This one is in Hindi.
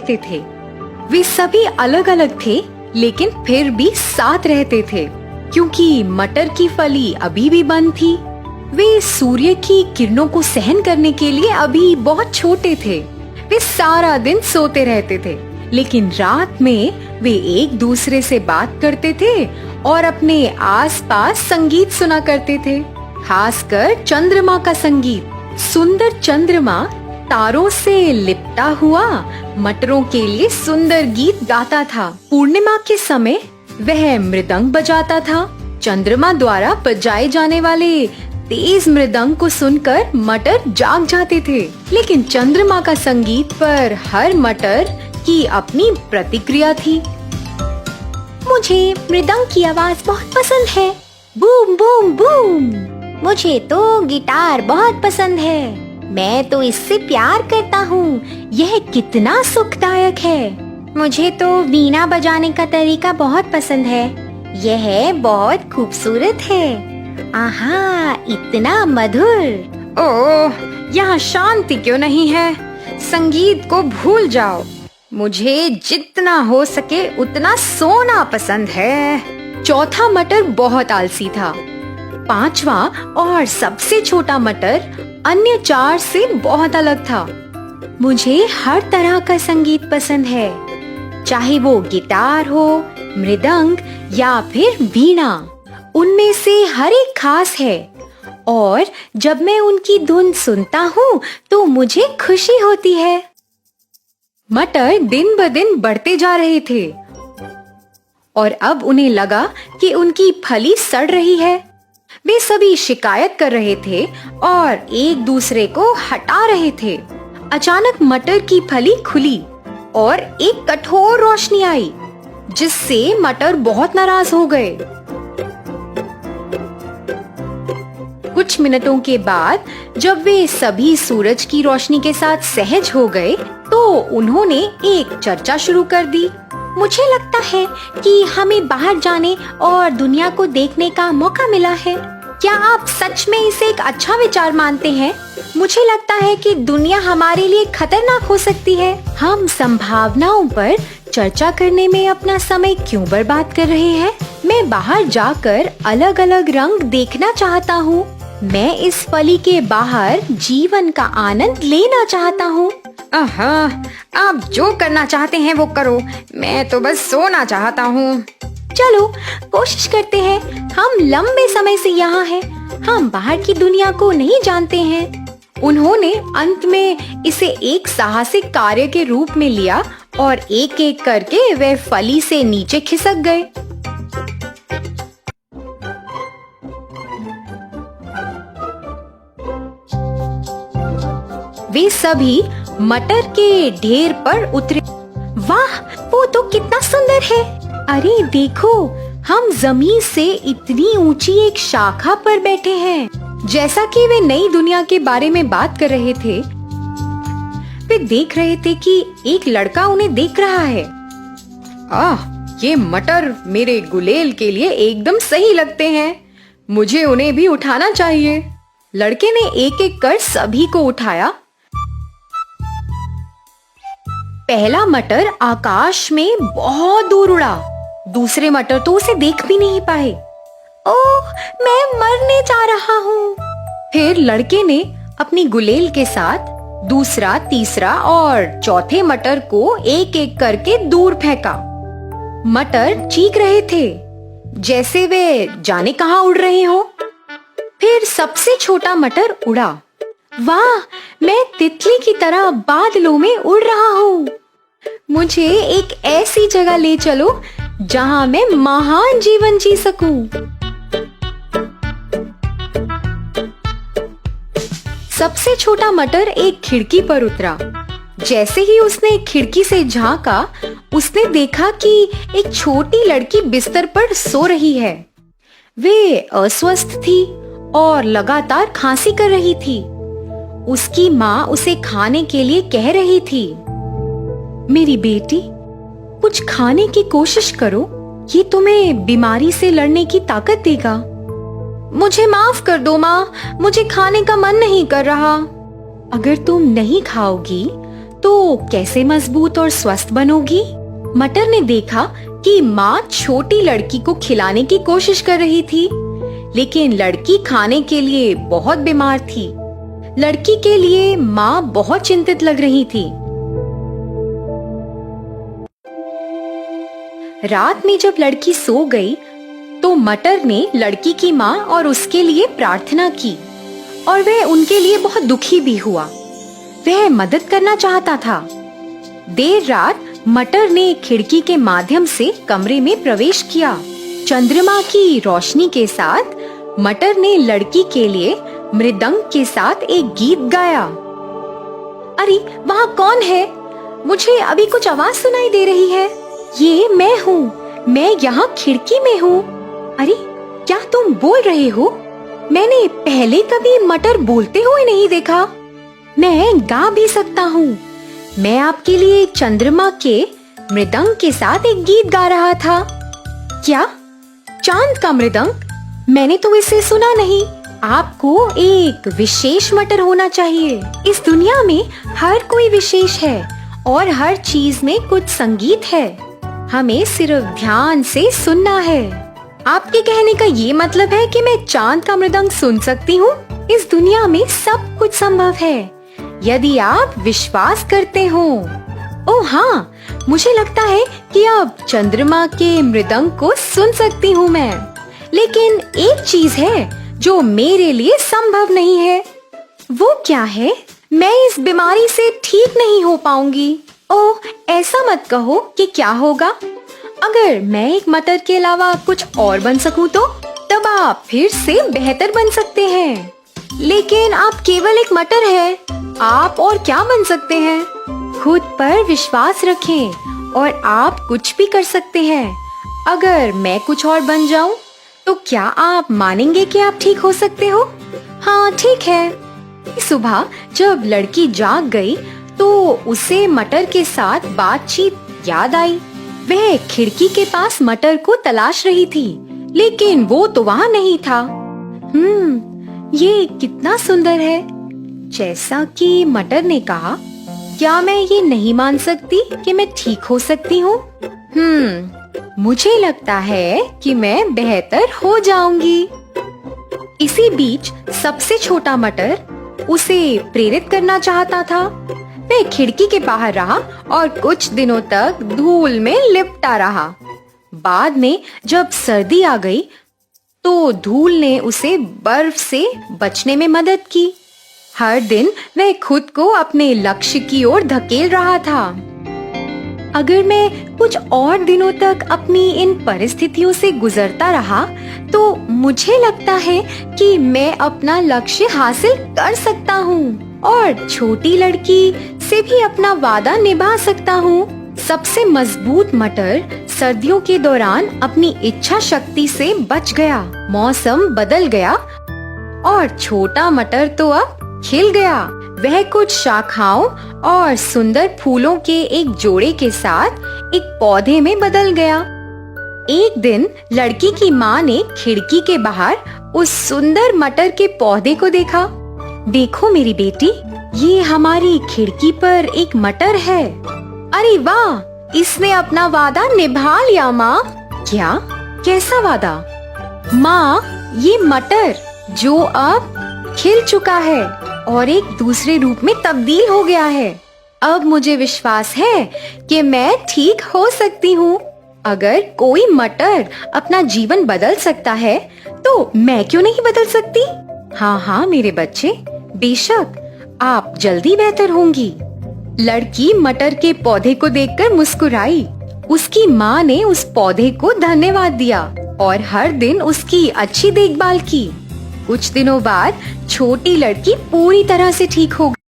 रहते थे। वे सभी अलग अलग थे, लेकिन फिर भी साथ रहते थे, क्योंकि मटर की फली अभी भी बंद थी। वे सूर्य की किरणों को सहन करने के लिए अभी बहुत छोटे थे। वे सारा दिन सोते रहते थे, लेकिन रात में वे एक दूसरे से बात करते थे और अपने आसपास संगीत सुना करते थे, खासकर चंद्रमा का संगीत। सुंदर चंद्रमा तारों से लिपटा हुआ मटरों के लिए सुंदर गीत गाता था। पूर्णिमा के समय वह मृदंग बजाता था। चंद्रमा द्वारा बजाए जाने वाले तेज मृदंग को सुनकर मटर जाग जाते थे, लेकिन चंद्रमा का संगीत पर हर मटर की अपनी प्रतिक्रिया थी। मुझे मृदंग की आवाज बहुत पसंद है, बूम बूम बूम। मुझे तो गिटार बहुत पसंद है, मैं तो इससे प्यार करता हूँ, यह कितना सुखदायक है। मुझे तो वीणा बजाने का तरीका बहुत पसंद है, यह बहुत खूबसूरत है। आहा, इतना मधुर। ओह, यहाँ शांति क्यों नहीं है? संगीत को भूल जाओ। मुझे जितना हो सके उतना सोना पसंद है। चौथा मटर बहुत आलसी था। पांचवा और सबसे छोटा मटर अन्य चार से बहुत अलग था। मुझे हर तरह का संगीत पसंद है, चाहे वो गिटार हो, मृदंग या फिर वीणा। उनमें से हर एक खास है और जब मैं उनकी धुन सुनता हूँ तो मुझे खुशी होती है। मटर दिन ब दिन बढ़ते जा रहे थे और अब उन्हें लगा कि उनकी फली सड़ रही है। वे सभी शिकायत कर रहे थे और एक दूसरे को हटा रहे थे। अचानक मटर की फली खुली और एक कठोर रोशनी आई, जिससे मटर बहुत नाराज हो गए। कुछ मिनटों के बाद जब वे सभी सूरज की रोशनी के साथ सहज हो गए, तो उन्होंने एक चर्चा शुरू कर दी। मुझे लगता है कि हमें बाहर जाने और दुनिया को देखने का मौका मिला है। क्या आप सच में इसे एक अच्छा विचार मानते हैं? मुझे लगता है कि दुनिया हमारे लिए खतरनाक हो सकती है। हम संभावनाओं पर चर्चा करने में अपना समय क्यों बर्बाद कर रहे हैं? मैं बाहर जाकर अलग अलग रंग देखना चाहता हूँ। मैं इस फली के बाहर जीवन का आनंद लेना चाहता हूँ। आप जो करना चाहते हैं वो करो, मैं तो बस सोना चाहता हूँ। चलो कोशिश करते हैं। हम लंबे समय से यहाँ हैं, हम बाहर की दुनिया को नहीं जानते हैं। उन्होंने अंत में इसे एक साहसिक कार्य के रूप में लिया और एक एक करके वे फली से नीचे खिसक गए। वे सभी मटर के ढेर पर उतरे। वाह, वो तो कितना सुंदर है। अरे देखो, हम जमीन से इतनी ऊंची एक शाखा पर बैठे हैं। जैसा कि वे नई दुनिया के बारे में बात कर रहे थे, वे देख रहे थे कि एक लड़का उन्हें देख रहा है। ये मटर मेरे गुलेल के लिए एकदम सही लगते हैं, मुझे उन्हें भी उठाना चाहिए। लड़के ने एक एक कर सभी को उठाया। पहला मटर आकाश में बहुत दूर उड़ा, दूसरे मटर तो उसे देख भी नहीं पाए। ओह, मैं मरने जा रहा हूँ। फिर लड़के ने अपनी गुलेल के साथ दूसरा, तीसरा और चौथे मटर को एक एक करके दूर फेंका। मटर चीख रहे थे, जैसे वे जाने कहां उड़ रहे हो। फिर सबसे छोटा मटर उड़ा। वाह, मैं तितली की तरह बादलों में उड़ रहा हूँ। मुझे एक ऐसी जगह ले चलो जहाँ मैं महान जीवन जी सकूं। सबसे छोटा मटर एक खिड़की पर उतरा। जैसे ही उसने खिड़की से झांका, उसने देखा कि एक छोटी लड़की बिस्तर पर सो रही है। वे अस्वस्थ थी और लगातार खांसी कर रही थी। उसकी माँ उसे खाने के लिए कह रही थी, मेरी बेटी, कुछ खाने की कोशिश करो, ये तुम्हें बीमारी से लड़ने की ताकत देगा। मुझे माफ कर दो माँ, मुझे खाने का मन नहीं कर रहा। अगर तुम नहीं खाओगी तो कैसे मजबूत और स्वस्थ बनोगी? मटर ने देखा कि माँ छोटी लड़की को खिलाने की कोशिश कर रही थी, लेकिन लड़की खाने के लिए बहुत बीमार थी। लड़की के लिए माँ बहुत चिंतित लग रही थी। रात में जब लड़की सो गई, तो मटर ने लड़की की माँ और उसके लिए प्रार्थना की और वह उनके लिए बहुत दुखी भी हुआ। वह मदद करना चाहता था। देर रात मटर ने खिड़की के माध्यम से कमरे में प्रवेश किया। चंद्रमा की रोशनी के साथ मटर ने लड़की के लिए मृदंग के साथ एक गीत गाया। अरे वहाँ कौन है? मुझे अभी कुछ आवाज सुनाई दे रही है। ये मैं हूँ, मैं यहाँ खिड़की में हूँ। अरे क्या तुम बोल रहे हो? मैंने पहले कभी मटर बोलते हुए नहीं देखा। मैं गा भी सकता हूँ। मैं आपके लिए चंद्रमा के मृदंग के साथ एक गीत गा रहा था। क्या? चांद का मृदंग? मैंने तो इसे सुना नहीं। आपको एक विशेष मटर होना चाहिए। इस दुनिया में हर कोई विशेष है और हर चीज में कुछ संगीत है। हमें सिर्फ ध्यान से सुनना है। आपके कहने का ये मतलब है कि मैं चांद का मृदंग सुन सकती हूँ? इस दुनिया में सब कुछ संभव है यदि आप विश्वास करते हो। ओह हाँ, मुझे लगता है कि अब चंद्रमा के मृदंग को सुन सकती हूँ मैं। लेकिन एक चीज है जो मेरे लिए संभव नहीं है। वो क्या है? मैं इस बीमारी से ठीक नहीं हो पाऊंगी। ओह, ऐसा मत कहो कि क्या होगा। अगर मैं एक मटर के अलावा कुछ और बन सकूं तो तब आप फिर से बेहतर बन सकते हैं। लेकिन आप केवल एक मटर हैं। आप और क्या बन सकते हैं? खुद पर विश्वास रखें और आप कुछ भी कर सकते हैं। अगर मैं कुछ और बन जाऊं तो क्या आप मानेंगे कि आप ठीक हो सकते हो? हाँ ठीक है। सुबह जब लड़की जाग गई तो उसे मटर के साथ बातचीत याद आई। वह खिड़की के पास मटर को तलाश रही थी, लेकिन वो तो वहाँ नहीं था। ये कितना सुंदर है। जैसा कि मटर ने कहा, क्या मैं ये नहीं मान सकती कि मैं ठीक हो सकती हूँ? मुझे लगता है कि मैं बेहतर हो जाऊंगी। इसी बीच सबसे छोटा मटर उसे प्रेरित करना चाहता था। वह खिड़की के बाहर रहा और कुछ दिनों तक धूल में लिपटा रहा। बाद में जब सर्दी आ गई तो धूल ने उसे बर्फ से बचने में मदद की। हर दिन वह खुद को अपने लक्ष्य की ओर धकेल रहा था। अगर मैं कुछ और दिनों तक अपनी इन परिस्थितियों से गुजरता रहा तो मुझे लगता है कि मैं अपना लक्ष्य हासिल कर सकता हूँ और छोटी लड़की से भी अपना वादा निभा सकता हूँ। सबसे मजबूत मटर सर्दियों के दौरान अपनी इच्छा शक्ति से बच गया। मौसम बदल गया और छोटा मटर तो अब खिल गया। वह कुछ शाखाओं और सुंदर फूलों के एक जोड़े के साथ एक पौधे में बदल गया। एक दिन लड़की की माँ ने खिड़की के बाहर उस सुंदर मटर के पौधे को देखा। देखो मेरी बेटी, ये हमारी खिड़की पर एक मटर है। अरे वाह, इसने अपना वादा निभा लिया माँ। क्या? कैसा वादा? माँ, ये मटर जो अब खिल चुका है और एक दूसरे रूप में तब्दील हो गया है। अब मुझे विश्वास है कि मैं ठीक हो सकती हूँ। अगर कोई मटर अपना जीवन बदल सकता है तो मैं क्यों नहीं बदल सकती? हाँ मेरे बच्चे, बेशक आप जल्दी बेहतर होंगी। लड़की मटर के पौधे को देखकर मुस्कुराई। उसकी माँ ने उस पौधे को धन्यवाद दिया और हर दिन उसकी अच्छी देखभाल की। कुछ दिनों बाद छोटी लड़की पूरी तरह से ठीक हो गई।